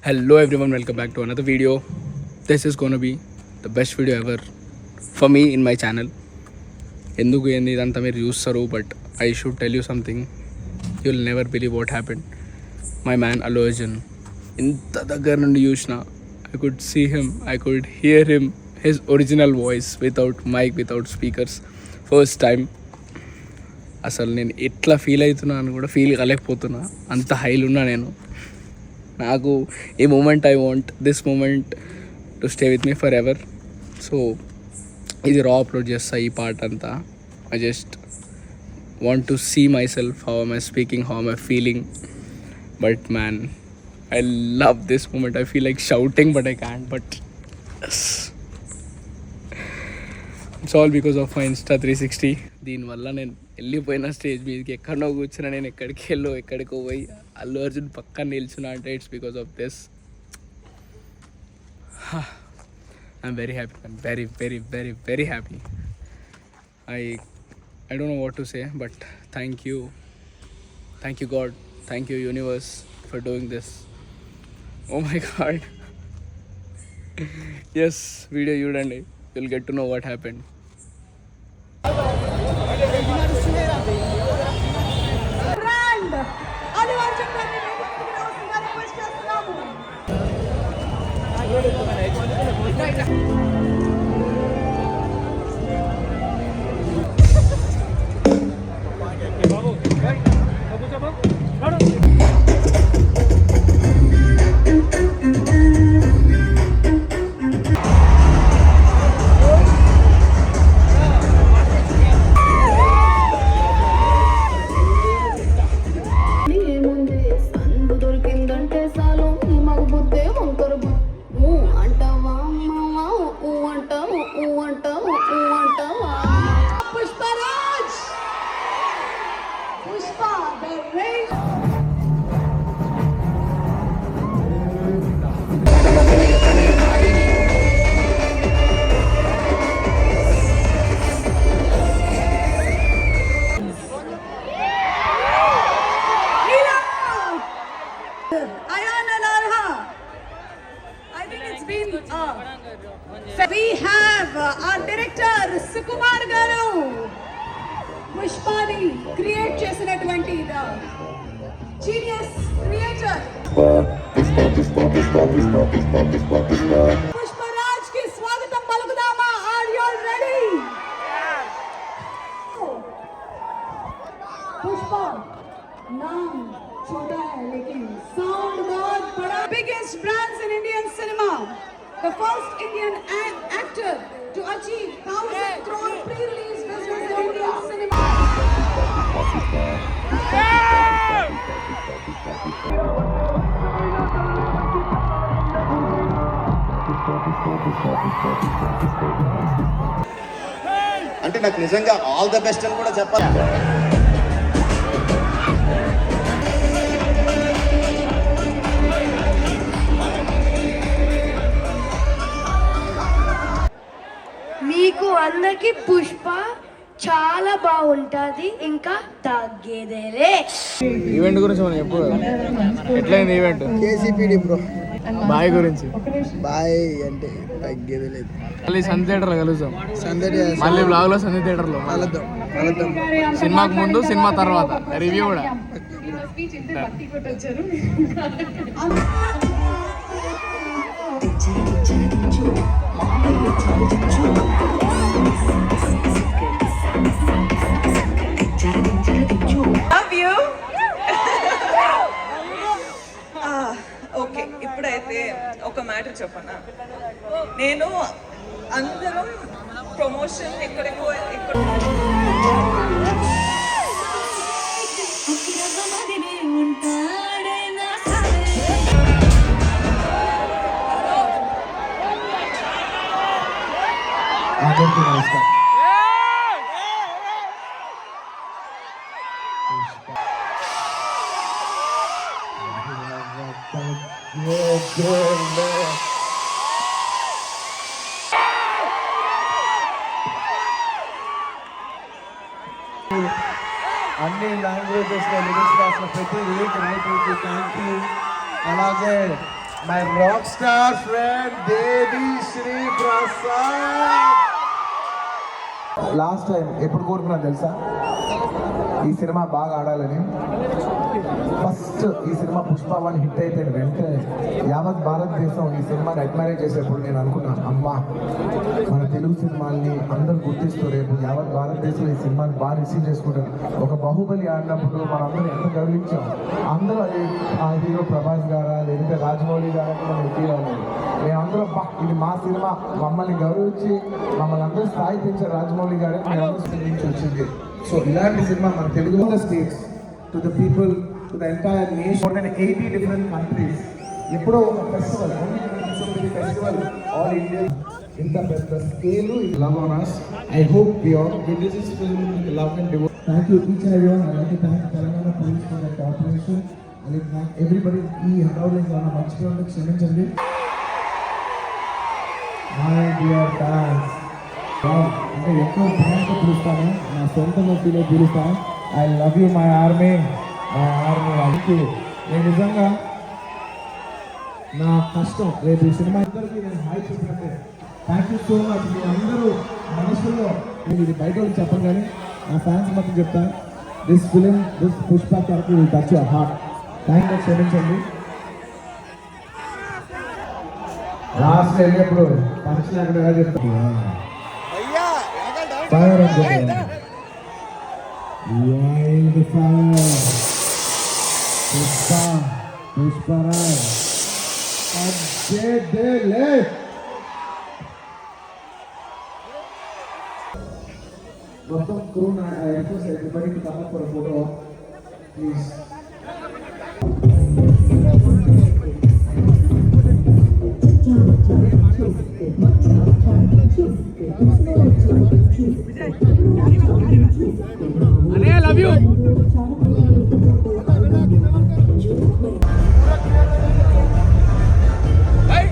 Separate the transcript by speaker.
Speaker 1: Hello everyone, welcome back to another video. This is gonna be the best video ever for me in my channel. ఎందుకు ఏంది ఇదంతా మీరు చూస్తారు, but I should tell you something. You will never believe what happened. My man Allu Arjun ఇంత దగ్గర నుండి చూసిన, I could see him, I could hear him, his original voice without mic, without speakers. First time అసలు నేను ఎట్లా feel అవుతున్నాను కూడా feel కాలేకపోతున్నా, అంత హైలు ఉన్నా నేను. నాకు ఈ moment, I want this moment to stay with me forever. So ఇది రా అప్లోడ్ చేస్తా ఈ పార్ట్ అంతా. I just want to see myself, how am I speaking, how am I feeling. But man, I love this moment. I feel like shouting but I can't. But yes, it's all because of my Insta 360. దీనివల్ల నేను వెళ్ళిపోయిన stage మీదకి, ఎక్కడో కూర్చున్నా, నేను ఎక్కడికో పోయి అల్లు అర్జున్ పక్కన నిల్చున్నా అంటే it's because of this. I'm very happy, man. Very, very, very, very happy. I don't know what to say, but thank you God, thank you universe for doing this. Oh my God. Yes, video చూడండి, you'll get to know what happened.
Speaker 2: We have our director Sukumar garu Pushpani create చేసినటువంటి the genius creator Pushparaj కి స్వాగతం పలుకుదామా. Are you all ready? Pushpa नाम छोटा है लेकिन sound बहुत बड़ा. Biggest brands in Indian cinema. The first Indian actor to achieve 1,000 crore pre-release business in Indian cinema.
Speaker 3: అంటే నాకు నిజంగా ఆల్ ద బెస్ట్ అని కూడా చెప్పాలి.
Speaker 4: మీకు అందరికి పుష్ప చాలా బాగుంటుంది, ఇంకా తగ్గేదేలే.
Speaker 1: ఈవెంట్ గురించి మనం చెప్పు, ఎట్లయింది ఈవెంట్?
Speaker 3: కేసీపీడి బ్రో
Speaker 1: బాయ్ గురించి.
Speaker 3: బాయ్ అంటే తగ్గేది లేదు.
Speaker 1: మళ్ళీ సంధి థియేటర్లో కలుద్దాం. మళ్ళీ బ్లాగ్లో సంధి థియేటర్లో
Speaker 3: కలుద్దాం.
Speaker 1: సినిమాకు ముందు, సినిమా తర్వాత రివ్యూ కూడా.
Speaker 5: ఓకే, ఇప్పుడైతే ఒక మ్యాటర్ చెప్పనా. నేను అందరం ప్రమోషన్ ఎక్కడెక్కో
Speaker 6: అన్ని లాంగ్వేజెస్లో లిరిక్స్ రాసిన ప్రతి లిరిక్ రైటర్కి థ్యాంక్ యూ. అలాగే my rock star friend Devi Shri Prasad. Last time ఎప్పుడు కోరుకున్నా తెలుసా ఈ సినిమా బాగా ఆడాలని. ఫస్ట్ ఈ సినిమా పుష్ప 1 హిట్ అయిపోయిన వెంటనే యావత్ భారతదేశం ఈ సినిమాని అడ్మైర్ చేసేప్పుడు నేను అనుకున్నా, అమ్మా మన తెలుగు సినిమాల్ని అందరూ గుర్తిస్తూ రేపు యావత్ భారతదేశంలో ఈ సినిమాని బాగా రిసీవ్ చేసుకుంటారు. ఒక బాహుబలి ఆడినప్పుడు మనందరూ ఎంత గౌరవించాం. అందరూ అది ఆ హీరో ప్రభాస్ గారా లేదంటే రాజమౌళి గారా మనం ఫీల్ అవ్వలేదు. మేమందరం ఇది మా సినిమా, మమ్మల్ని గౌరవించి మమ్మల్ని అందరూ స్థాయి పెంచారు రాజమౌళి గారే నుంచి వచ్చింది. సో ఇలాంటి సినిమా మన Telugu states to the people to the entire nation, more than 80 different countries. ఎప్పుడో ఒక ఫెస్టివల్, ఫెస్టివల్ ఆల్ ఇండియా ఇంత పెద్ద scale love on us. I hope we all witness this film with love and devotion. Thank you each and everyone. I like to thank Telangana police for their cooperation. I like to thank everybody. ఈ హడావుడికి మన మంచిగా క్షమించండి. My dear fans, అంటే ఎక్కువ ప్రేమతో పిలుస్తాను, నా సొంతంగా ఫీల్ అయి పిలుస్తాను. I love you my army, my army. అందుకే నేను నిజంగా నా కష్టం రేపు ఈ సినిమా ఇద్దరికి నేను హాయ్ చెప్పినట్టే. Thank you so much. మీ అందరూ మనసులో, నేను ఇది బయట వాళ్ళకి చెప్పను కానీ నా ఫ్యాన్స్ మాత్రం చెప్తాను, this film, this Pushpa character will touch your heart. Thank you, క్షమించండి. లాస్ట్ వెళ్ళేప్పుడు ఫంక్షన్ అక్కడ ఎలా చెప్తాను ఫైర్ అని పుష్పరాజ్ మొత్తం crew everybody come up for a photo please.
Speaker 1: I love you. Hey.